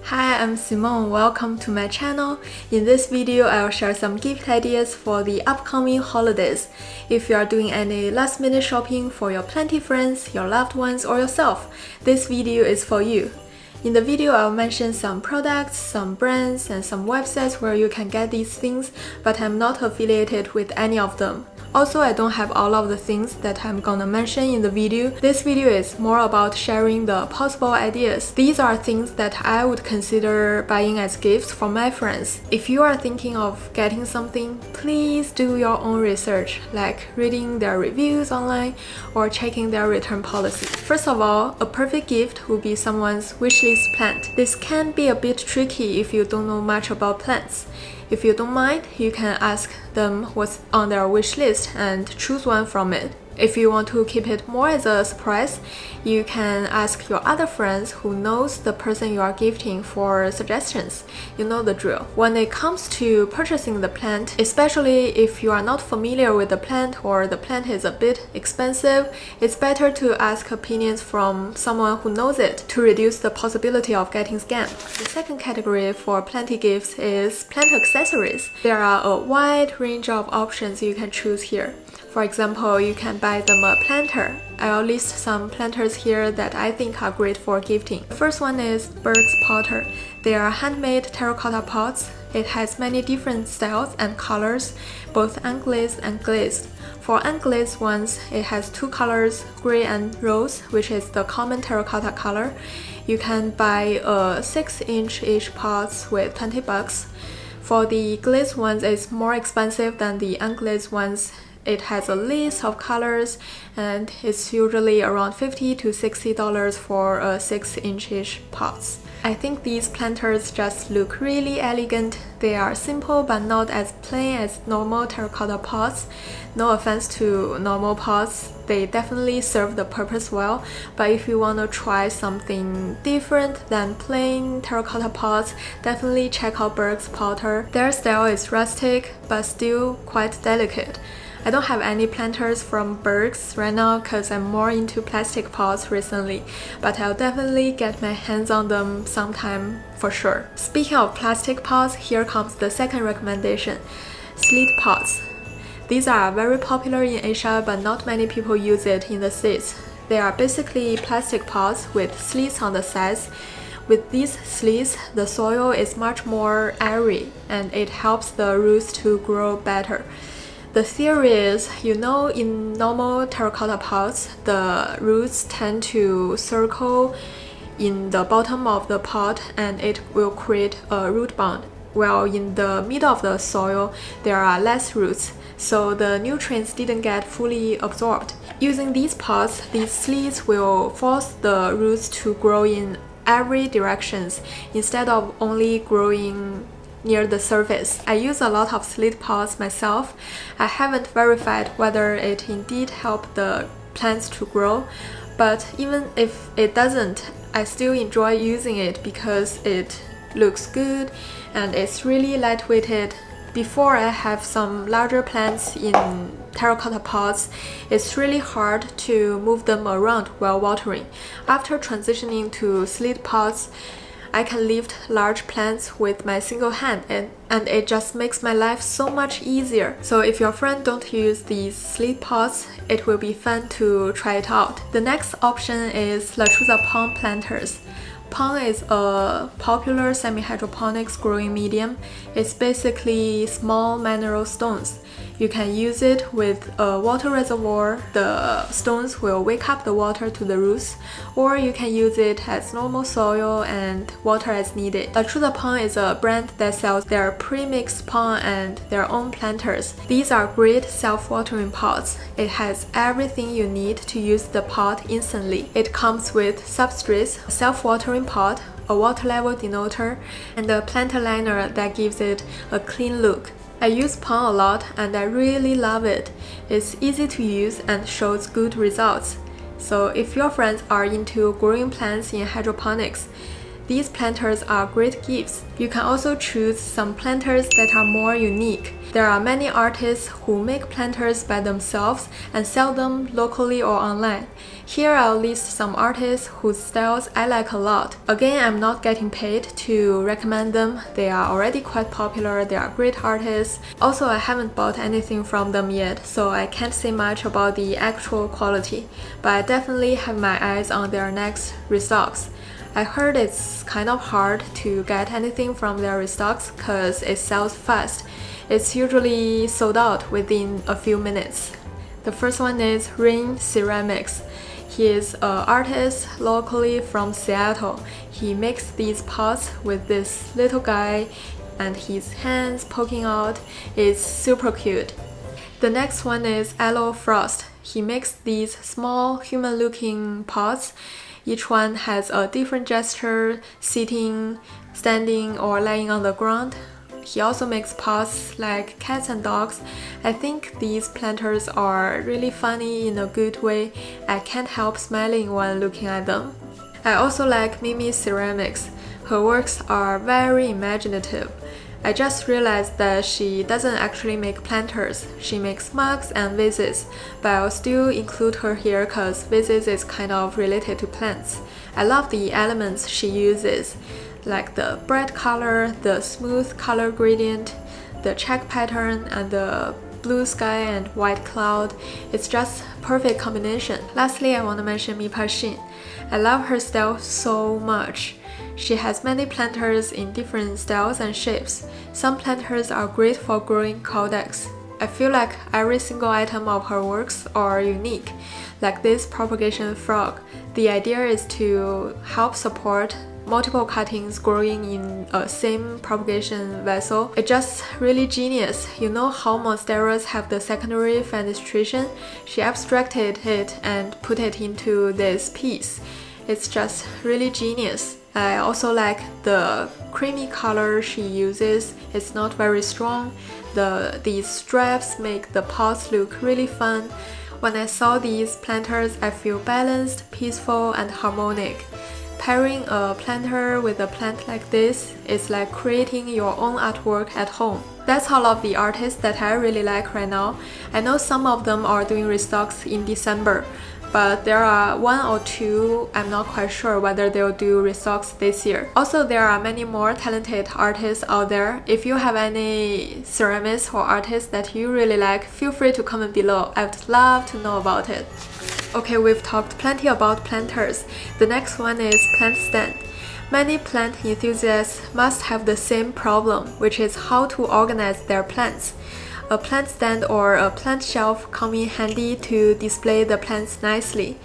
Hi, I'm Simone. Welcome to my channel. In this video, I'll share some gift ideas for the upcoming holidays. If you are doing any last-minute shopping for your plenty friends, your loved ones, or yourself, this video is for you. In the video, I'll mention some products, some brands, and some websites where you can get these things, but I'm not affiliated with any of them. Also, I don't have all of the things that I'm gonna mention in the video. This video is more about sharing the possible ideas. These are things that I would consider buying as gifts for my friends. If you are thinking of getting something, please do your own research, like reading their reviews online or checking their return policy. First of all, a perfect gift would be someone's wishlist plant. This can be a bit tricky if you don't know much about plants. If you don't mind, you can ask them what's on their wish list and choose one from it. If you want to keep it more as a surprise, you can ask your other friends who knows the person you are gifting for suggestions. You know the drill. When it comes to purchasing the plant, especially if you are not familiar with the plant or the plant is a bit expensive, it's better to ask opinions from someone who knows it to reduce the possibility of getting scammed. The second category for planty gifts is plant accessories. There are a wide range of options you can choose here. For example, you can buy them a planter. I'll list some planters here that I think are great for gifting. The first one is Bergs potter. They are handmade terracotta pots. It has many different styles and colors, both unglazed and glazed. For unglazed ones, it has two colors, gray and rose, which is the common terracotta color. You can buy a 6-inch each pots with $20. For the glazed ones, it's more expensive than the unglazed ones. It has a list of colors and it's usually around $50 to $60 for a 6-inch pots. I think these planters just look really elegant. They are simple but not as plain as normal terracotta pots. No offense to normal pots, they definitely serve the purpose well, but if you want to try something different than plain terracotta pots, definitely check out Bergs potter. Their style is rustic but still quite delicate. I don't have any planters from Bergs right now because I'm more into plastic pots recently, but I'll definitely get my hands on them sometime for sure. Speaking of plastic pots, here comes the second recommendation: Slit pots. These are very popular in Asia, but not many people use it in the States. They are basically plastic pots with slits on the sides. With these slits, the soil is much more airy and it helps the roots to grow better. The theory is, in normal terracotta pots, the roots tend to circle in the bottom of the pot and it will create a root bond. While in the middle of the soil, there are less roots, so the nutrients didn't get fully absorbed. Using these pots, these slits will force the roots to grow in every directions instead of only growing near the surface. I use a lot of slit pots myself. I haven't verified whether it indeed helped the plants to grow, but even if it doesn't, I still enjoy using it because it looks good and it's really lightweighted. Before I have some larger plants in terracotta pots, it's really hard to move them around while watering. After transitioning to slit pots, I can lift large plants with my single hand and it just makes my life so much easier. So if your friend don't use these slit pots, it will be fun to try it out. The next option is Lechuza pond planters. Pond is a popular semi-hydroponics growing medium. It's basically small mineral stones. You can use it with a water reservoir. The stones will wake up the water to the roots, or you can use it as normal soil and water as needed. Lechuza pond is a brand that sells their pre-mixed pond and their own planters. These are great self-watering pots. It has everything you need to use the pot instantly. It comes with substrates, a self-watering pot, a water level denoter, and a planter liner that gives it a clean look. I use pond a lot and I really love it. It's easy to use and shows good results. So if your friends are into growing plants in hydroponics, These planters are great gifts. You can also choose some planters that are more unique. There are many artists who make planters by themselves and sell them locally or online. Here I'll list some artists whose styles I like a lot. Again, I'm not getting paid to recommend them. They are already quite popular, they are great artists. Also, I haven't bought anything from them yet, so I can't say much about the actual quality, but I definitely have my eyes on their next restocks. I heard it's kind of hard to get anything from their restocks because it sells fast. It's usually sold out within a few minutes. The first one is Rain Ceramics. He is an artist locally from Seattle. He makes these pots with this little guy and his hands poking out. It's super cute. The next one is Aloe Frost. He makes these small human-looking pots. Each one has a different gesture, sitting, standing, or lying on the ground. He also makes pots like cats and dogs. I think these planters are really funny in a good way. I can't help smiling when looking at them. I also like Mimi Ceramics. Her works are very imaginative. I just realized that she doesn't actually make planters. She makes mugs and vases, but I'll still include her here because vases is kind of related to plants. I love the elements she uses, like the bright color, the smooth color gradient, the check pattern, and the blue sky and white cloud. It's just perfect combination. Lastly, I want to mention Mipa Shin. I love her style so much. She has many planters in different styles and shapes. Some planters are great for growing caudex. I feel like every single item of her works are unique, like this propagation frog. The idea is to help support multiple cuttings growing in a same propagation vessel. It's just really genius. You know how monsteras have the secondary fenestration? She abstracted it and put it into this piece. It's just really genius. I also like the creamy color she uses. It's not very strong. These straps make the pots look really fun. When I saw these planters, I feel balanced, peaceful, and harmonic. Pairing a planter with a plant like this is like creating your own artwork at home. That's all of the artists that I really like right now. I know some of them are doing restocks in December, but there are one or two I'm not quite sure whether they'll do restocks this year. Also, there are many more talented artists out there. If you have any ceramists or artists that you really like, feel free to comment below. I would love to know about it. Okay, we've talked plenty about planters. The next one is plant stand. Many plant enthusiasts must have the same problem, which is how to organize their plants. A plant stand or a plant shelf come in handy to display the plants nicely.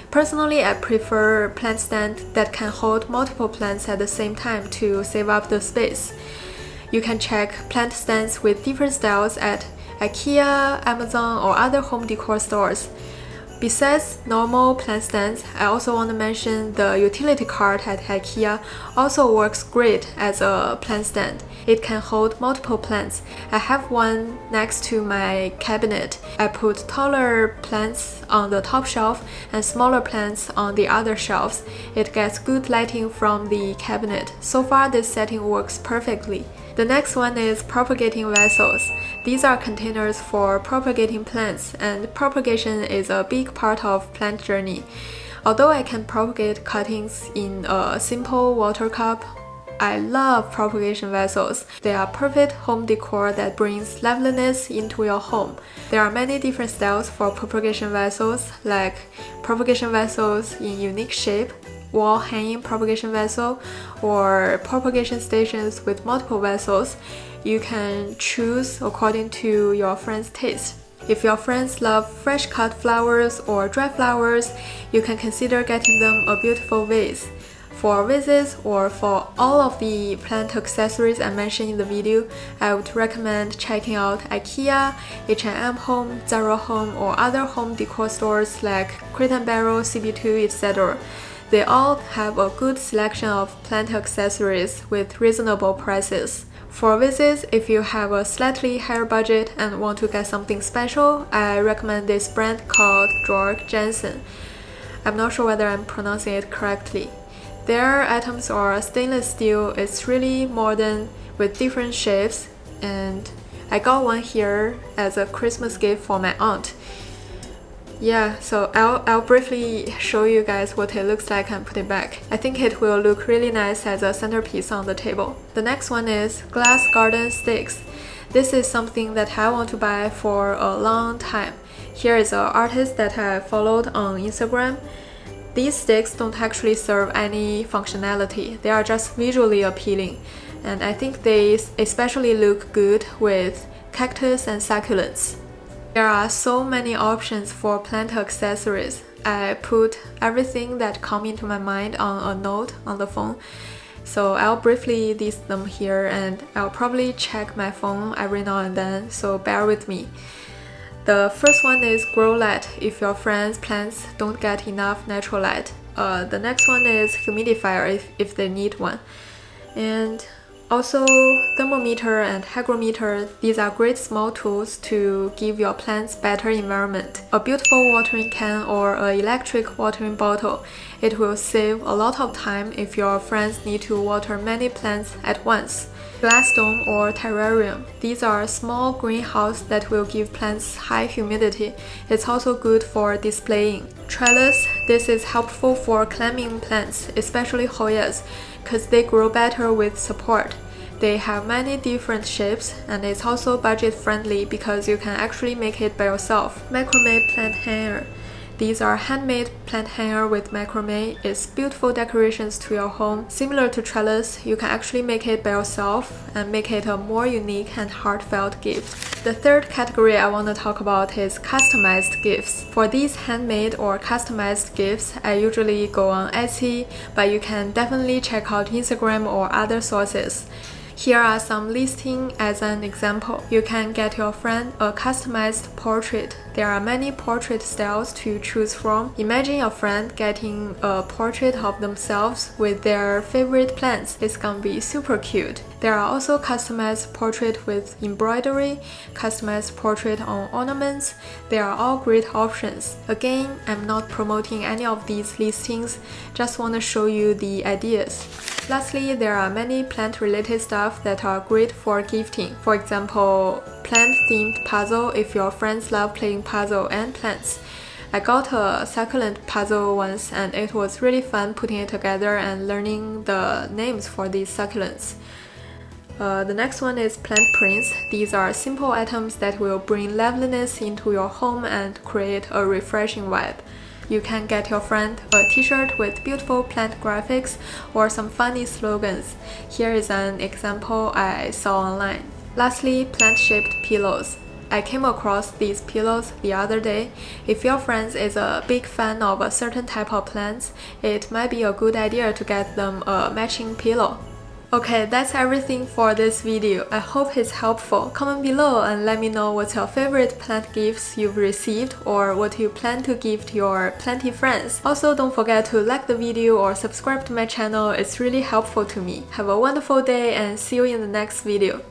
Personally, I prefer plant stand that can hold multiple plants at the same time to save up the space. You can check plant stands with different styles at IKEA, Amazon, or other home decor stores. Besides normal plant stands, I also want to mention the utility cart at IKEA also works great as a plant stand. It can hold multiple plants. I have one next to my cabinet. I put taller plants on the top shelf and smaller plants on the other shelves. It gets good lighting from the cabinet. So far, this setting works perfectly. The next one is propagating vessels. These are containers for propagating plants, and propagation is a big part of plant journey. Although I can propagate cuttings in a simple water cup, I love propagation vessels. They are perfect home decor that brings liveliness into your home. There are many different styles for propagation vessels, like propagation vessels in unique shape, wall hanging propagation vessel, or propagation stations with multiple vessels. You can choose according to your friend's taste. If your friends love fresh cut flowers or dry flowers, you can consider getting them a beautiful vase. For vases or for all of the plant accessories I mentioned in the video, I would recommend checking out IKEA, H&M Home, Zara Home, or other home decor stores like Crate & Barrel, CB2, etc. They all have a good selection of plant accessories with reasonable prices. For vases, if you have a slightly higher budget and want to get something special, I recommend this brand called Georg Jensen. I'm not sure whether I'm pronouncing it correctly. Their items are stainless steel. It's really modern with different shapes, and I got one here as a Christmas gift for my aunt. Yeah, so I'll briefly show you guys what it looks like and put it back. I think it will look really nice as a centerpiece on the table. The next one is glass garden sticks. This is something that I want to buy for a long time. Here is an artist that I followed on Instagram. These sticks don't actually serve any functionality. They are just visually appealing. And I think they especially look good with cactus and succulents. There are so many options for plant accessories. I put everything that come into my mind on a note on the phone. So I'll briefly list them here, and I'll probably check my phone every now and then, so bear with me. The first one is grow light if your friends' plants don't get enough natural light. The next one is humidifier if they need one. And also thermometer and hygrometer. These are great small tools to give your plants better environment. A beautiful watering can or an electric watering bottle. It will save a lot of time if your friends need to water many plants at once. Glass dome or terrarium. These are small greenhouse that will give plants high humidity. It's also good for displaying. Trellis. This is helpful for climbing plants, especially Hoyas, because they grow better with support. They have many different shapes, and it's also budget friendly because you can actually make it by yourself. Macrame plant hanger. These are handmade plant hanger with macrame. It's beautiful decorations to your home. Similar to trellis, you can actually make it by yourself and make it a more unique and heartfelt gift. The third category I want to talk about is customized gifts. For these handmade or customized gifts, I usually go on Etsy, but you can definitely check out Instagram or other sources. Here are some listings as an example. You can get your friend a customized portrait. There are many portrait styles to choose from. Imagine your friend getting a portrait of themselves with their favorite plants. It's gonna be super cute. There are also customized portrait with embroidery, customized portrait on ornaments. They are all great options. Again, I'm not promoting any of these listings, just want to show you the ideas. Lastly, there are many plant-related stuff that are great for gifting. For example, plant-themed puzzle if your friends love playing puzzle and plants. I got a succulent puzzle once, and it was really fun putting it together and learning the names for these succulents. The next one is plant prints. These are simple items that will bring liveliness into your home and create a refreshing vibe. You can get your friend a t-shirt with beautiful plant graphics or some funny slogans. Here is an example I saw online. Lastly, plant-shaped pillows. I came across these pillows the other day. If your friend is a big fan of a certain type of plants, it might be a good idea to get them a matching pillow. Okay, that's everything for this video. I hope it's helpful. Comment below and let me know what's your favorite plant gifts you've received or what you plan to gift your planty friends. Also, don't forget to like the video or subscribe to my channel. It's really helpful to me. Have a wonderful day and see you in the next video.